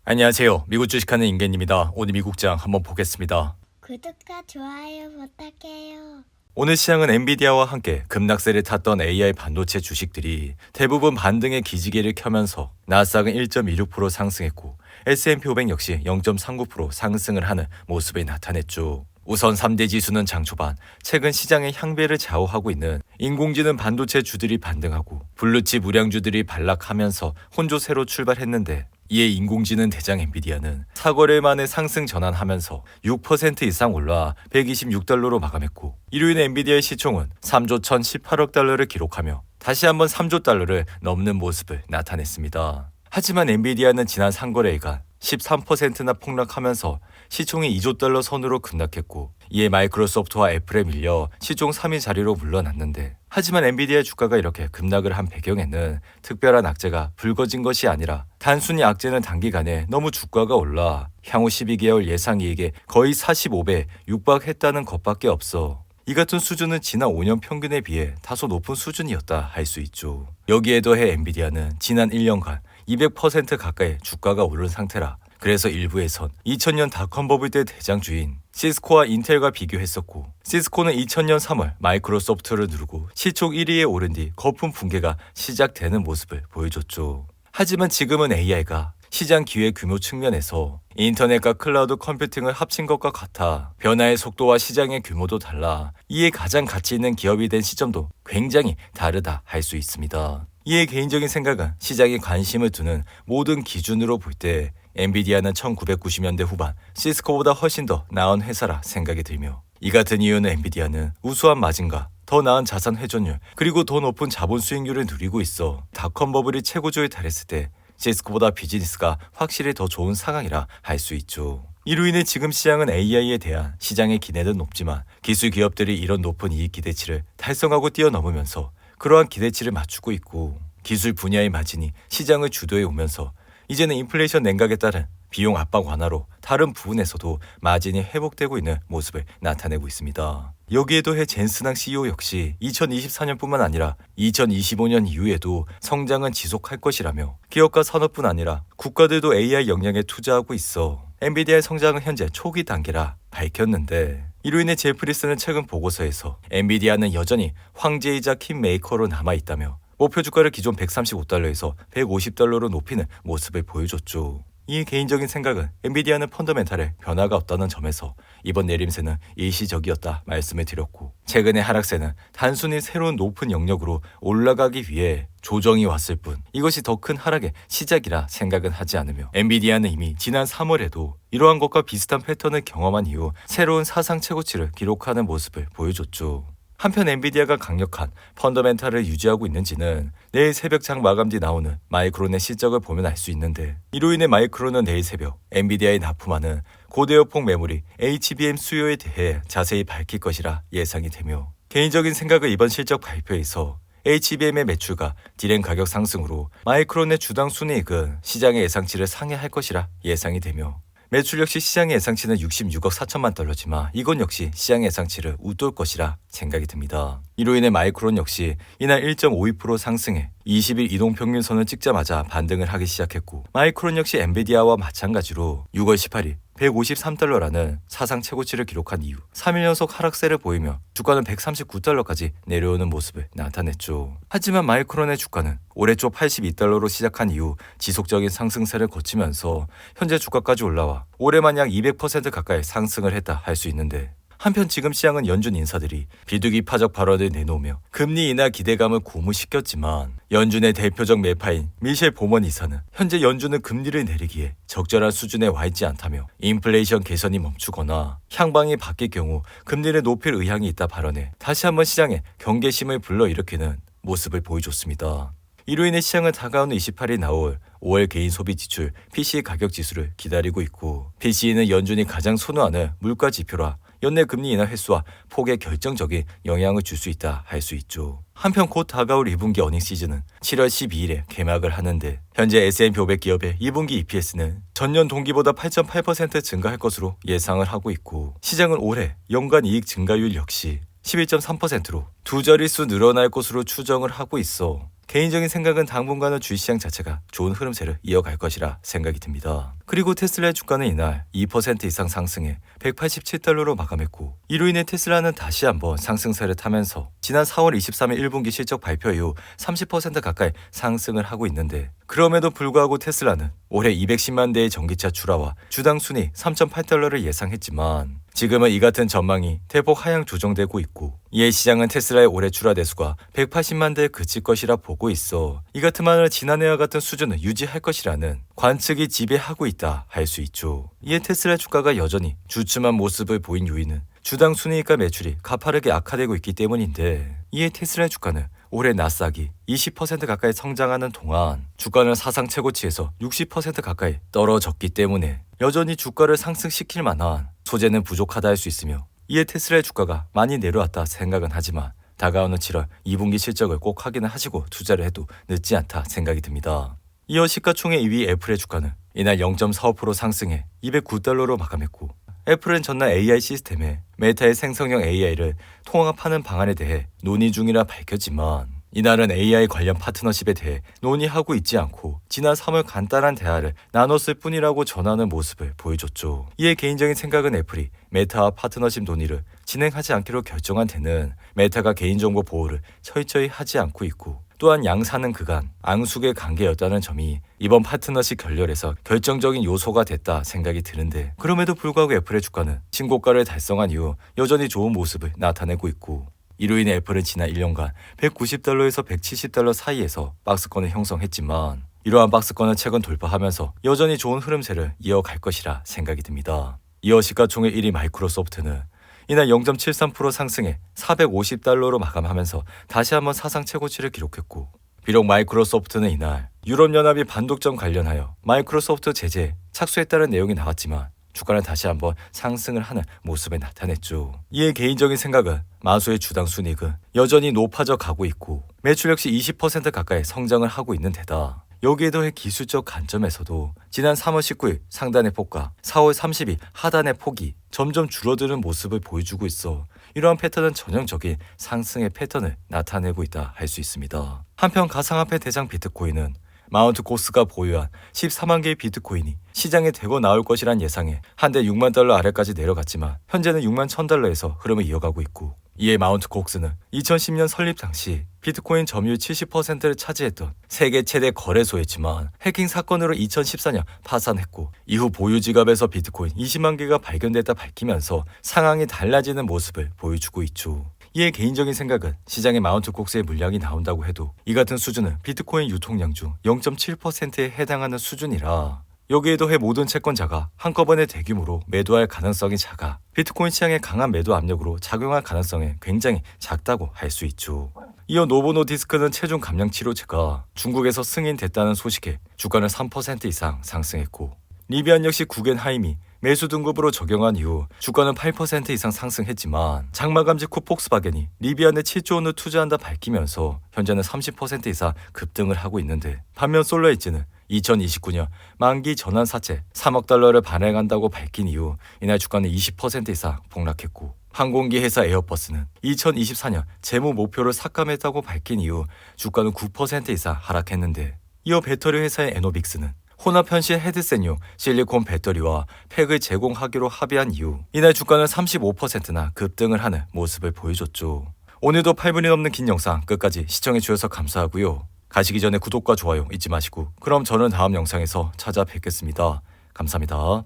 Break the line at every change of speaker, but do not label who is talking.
안녕하세요. 미국 주식하는 임계입니다. 오늘 미국장 한번 보겠습니다.
구독과 좋아요 부탁해요.
오늘 시장은 엔비디아와 함께 급락세를 탔던 AI 반도체 주식들이 대부분 반등의 기지개를 켜면서 나스닥은 1.26% 상승했고 S&P 500 역시 0.39% 상승을 하는 모습이 나타냈죠. 우선 3대 지수는 장 초반 최근 시장의 향배를 좌우하고 있는 인공지능 반도체 주들이 반등하고 블루칩 우량주들이 반락하면서 혼조세로 출발했는데, 이에 인공지능 대장 엔비디아는 4거래일 만에 상승 전환하면서 6% 이상 올라 126달러로 마감했고, 이로 인해 엔비디아의 시총은 3조 1,018억 달러를 기록하며 다시 한번 3조 달러를 넘는 모습을 나타냈습니다. 하지만 엔비디아는 지난 3거래일간 13%나 폭락하면서 시총이 2조 달러 선으로 급락했고, 이에 마이크로소프트와 애플에 밀려 시총 3위 자리로 물러났는데, 하지만 엔비디아의 주가가 이렇게 급락을 한 배경에는 특별한 악재가 불거진 것이 아니라 단순히 악재는 단기간에 너무 주가가 올라 향후 12개월 예상이익에 거의 45배 육박했다는 것밖에 없어. 이 같은 수준은 지난 5년 평균에 비해 다소 높은 수준이었다 할 수 있죠. 여기에 더해 엔비디아는 지난 1년간 200% 가까이 주가가 오른 상태라, 그래서 일부에선 2000년 닷컴 버블 때 대장주인 시스코와 인텔과 비교했었고, 시스코는 2000년 3월 마이크로소프트를 누르고 시총 1위에 오른 뒤 거품 붕괴가 시작되는 모습을 보여줬죠. 하지만 지금은 AI가 시장 기회 규모 측면에서 인터넷과 클라우드 컴퓨팅을 합친 것과 같아 변화의 속도와 시장의 규모도 달라 이에 가장 가치 있는 기업이 된 시점도 굉장히 다르다 할 수 있습니다. 이에 개인적인 생각은 시장이 관심을 두는 모든 기준으로 볼 때 엔비디아는 1990년대 후반 시스코보다 훨씬 더 나은 회사라 생각이 들며, 이 같은 이유는 엔비디아는 우수한 마진과 더 나은 자산 회전율 그리고 더 높은 자본 수익률을 누리고 있어 닷컴 버블이 최고조에 달했을 때 시스코보다 비즈니스가 확실히 더 좋은 상황이라 할 수 있죠. 이로 인해 지금 시장은 AI에 대한 시장의 기대는 높지만 기술 기업들이 이런 높은 이익 기대치를 달성하고 뛰어넘으면서 그러한 기대치를 맞추고 있고, 기술 분야의 마진이 시장을 주도해 오면서 이제는 인플레이션 냉각에 따른 비용 압박 완화로 다른 부분에서도 마진이 회복되고 있는 모습을 나타내고 있습니다. 여기에 더해 젠스낭 CEO 역시 2024년뿐만 아니라 2025년 이후에도 성장은 지속할 것이라며 기업과 산업뿐 아니라 국가들도 AI 역량에 투자하고 있어 엔비디아의 성장은 현재 초기 단계라 밝혔는데, 이로 인해 제프리스는 최근 보고서에서 엔비디아는 여전히 황제이자 킹메이커로 남아있다며 목표 주가를 기존 135달러에서 150달러로 높이는 모습을 보여줬죠. 이 개인적인 생각은 엔비디아는 펀더멘탈에 변화가 없다는 점에서 이번 내림세는 일시적이었다 말씀을 드렸고, 최근의 하락세는 단순히 새로운 높은 영역으로 올라가기 위해 조정이 왔을 뿐 이것이 더 큰 하락의 시작이라 생각은 하지 않으며, 엔비디아는 이미 지난 3월에도 이러한 것과 비슷한 패턴을 경험한 이후 새로운 사상 최고치를 기록하는 모습을 보여줬죠. 한편 엔비디아가 강력한 펀더멘탈을 유지하고 있는지는 내일 새벽 장 마감 뒤 나오는 마이크론의 실적을 보면 알 수 있는데, 이로 인해 마이크론은 내일 새벽 엔비디아에 납품하는 고대역폭 메모리 HBM 수요에 대해 자세히 밝힐 것이라 예상이 되며, 개인적인 생각은 이번 실적 발표에서 HBM의 매출과 디램 가격 상승으로 마이크론의 주당 순이익은 시장의 예상치를 상회할 것이라 예상이 되며, 매출 역시 시장의 예상치는 66억 4천만 달러지만 이건 역시 시장의 예상치를 웃돌 것이라 생각이 듭니다. 이로 인해 마이크론 역시 이날 1.52% 상승해 20일 이동평균선을 찍자마자 반등을 하기 시작했고, 마이크론 역시 엔비디아와 마찬가지로 6월 18일 153달러라는 사상 최고치를 기록한 이후 3일 연속 하락세를 보이며 주가는 139달러까지 내려오는 모습을 나타냈죠. 하지만 마이크론의 주가는 올해 초 82달러로 시작한 이후 지속적인 상승세를 거치면서 현재 주가까지 올라와 올해만 약 200% 가까이 상승을 했다 할 수 있는데, 한편 지금 시장은 연준 인사들이 비둘기파적 발언을 내놓으며 금리 인하 기대감을 고무시켰지만, 연준의 대표적 매파인 미셸 보먼 이사는 현재 연준은 금리를 내리기에 적절한 수준에 와 있지 않다며 인플레이션 개선이 멈추거나 향방이 바뀔 경우 금리를 높일 의향이 있다 발언해 다시 한번 시장에 경계심을 불러일으키는 모습을 보여줬습니다. 이로 인해 시장은 다가오는 28일 나올 5월 개인 소비 지출 PCE 가격 지수를 기다리고 있고, PCE는 연준이 가장 선호하는 물가 지표라 연내 금리 인하 횟수와 폭에 결정적인 영향을 줄 수 있다 할 수 있죠. 한편 곧 다가올 2분기 어닝 시즌은 7월 12일에 개막을 하는데, 현재 S&P 500 기업의 2분기 EPS는 전년 동기보다 8.8% 증가할 것으로 예상을 하고 있고, 시장은 올해 연간 이익 증가율 역시 11.3%로 두 자릿수 늘어날 것으로 추정을 하고 있어 개인적인 생각은 당분간은 주식시장 자체가 좋은 흐름세를 이어갈 것이라 생각이 듭니다. 그리고 테슬라의 주가는 이날 2% 이상 상승해 187달러로 마감했고, 이로 인해 테슬라는 다시 한번 상승세를 타면서 지난 4월 23일 1분기 실적 발표 이후 30% 가까이 상승을 하고 있는데, 그럼에도 불구하고 테슬라는 올해 210만 대의 전기차 출하와 주당 순이익 3.8달러를 예상했지만 지금은 이 같은 전망이 대폭 하향 조정되고 있고, 이에 시장은 테슬라의 올해 출하 대수가 180만 대에 그칠 것이라 보고 있어 이 같으면 지난해와 같은 수준을 유지할 것이라는 관측이 지배하고 있다 할 수 있죠. 이에 테슬라 주가가 여전히 주춤한 모습을 보인 요인은 주당 순이익과 매출이 가파르게 악화되고 있기 때문인데, 이에 테슬라의 주가는 올해 나스닥이 20% 가까이 성장하는 동안 주가는 사상 최고치에서 60% 가까이 떨어졌기 때문에 여전히 주가를 상승시킬 만한 소재는 부족하다 할 수 있으며, 이에 테슬라의 주가가 많이 내려왔다 생각은 하지만 다가오는 7월 2분기 실적을 꼭 확인을 하시고 투자를 해도 늦지 않다 생각이 듭니다. 이어 시가총액 2위 애플의 주가는 이날 0.45% 상승해 209달러로 마감했고, 애플은 전날 AI 시스템에 메타의 생성형 AI를 통합하는 방안에 대해 논의 중이라 밝혔지만, 이날은 AI 관련 파트너십에 대해 논의하고 있지 않고 지난 3월 간단한 대화를 나눴을 뿐이라고 전하는 모습을 보여줬죠. 이에 개인적인 생각은 애플이 메타와 파트너십 논의를 진행하지 않기로 결정한 데는 메타가 개인정보 보호를 철저히 하지 않고 있고, 또한 양사는 그간 앙숙의 관계였다는 점이 이번 파트너십 결렬에서 결정적인 요소가 됐다 생각이 드는데, 그럼에도 불구하고 애플의 주가는 신고가를 달성한 이후 여전히 좋은 모습을 나타내고 있고, 이로 인해 애플은 지난 1년간 190달러에서 170달러 사이에서 박스권을 형성했지만, 이러한 박스권을 최근 돌파하면서 여전히 좋은 흐름세를 이어갈 것이라 생각이 듭니다. 이어 시가총액 1위 마이크로소프트는 이날 0.73% 상승해 450달러로 마감하면서 다시 한번 사상 최고치를 기록했고, 비록 마이크로소프트는 이날 유럽연합이 반독점 관련하여 마이크로소프트 제재에 착수했다는 내용이 나왔지만 주가는 다시 한번 상승을 하는 모습을 나타냈죠. 이에 개인적인 생각은 마소의 주당 순이익은 여전히 높아져 가고 있고, 매출 역시 20% 가까이 성장을 하고 있는 데다 여기에 더해 기술적 관점에서도 지난 3월 19일 상단의 폭과 4월 30일 하단의 폭이 점점 줄어드는 모습을 보여주고 있어 이러한 패턴은 전형적인 상승의 패턴을 나타내고 있다 할 수 있습니다. 한편 가상화폐 대장 비트코인은 마운트 고스가 보유한 14만 개의 비트코인이 시장에 대거 나올 것이란 예상에 한대 6만 달러 아래까지 내려갔지만 현재는 6만 1000달러에서 흐름을 이어가고 있고, 이에 마운트 kok스는 2010년 설립 당시 비트코인 점유율 70%를 차지했던 세계 최대 거래소였지만 해킹 사건으로 2014년 파산했고, 이후 보유 지갑에서 비트코인 20만 개가 발견됐다 밝히면서 상황이 달라지는 모습을 보여주고 있죠. 이에 개인적인 생각은 시장에 마운트 kok스의 물량이 나온다고 해도 이 같은 수준은 비트코인 유통량 중 0.7%에 해당하는 수준이라, 여기에 더해 모든 채권자가 한꺼번에 대규모로 매도할 가능성이 작아 비트코인 시장의 강한 매도 압력으로 작용할 가능성이 굉장히 작다고 할 수 있죠. 이어 노보노디스크는 체중 감량 치료제가 중국에서 승인됐다는 소식에 주가는 3% 이상 상승했고, 리비안 역시 구겐하임이 매수 등급으로 적용한 이후 주가는 8% 이상 상승했지만 장마감 직후 폭스바겐이 리비안에 7조 원을 투자한다 밝히면서 현재는 30% 이상 급등을 하고 있는데, 반면 솔라이즈는 2029년 만기 전환 사채 3억 달러를 발행한다고 밝힌 이후 이날 주가는 20% 이상 폭락했고, 항공기 회사 에어버스는 2024년 재무 목표를 삭감했다고 밝힌 이후 주가는 9% 이상 하락했는데, 이어 배터리 회사의 에노빅스는 혼합 현실 헤드셋용 실리콘 배터리와 팩을 제공하기로 합의한 이후 이날 주가는 35%나 급등을 하는 모습을 보여줬죠. 오늘도 8분이 넘는 긴 영상 끝까지 시청해주셔서 감사하고요. 가시기 전에 구독과 좋아요 잊지 마시고, 그럼 저는 다음 영상에서 찾아뵙겠습니다. 감사합니다.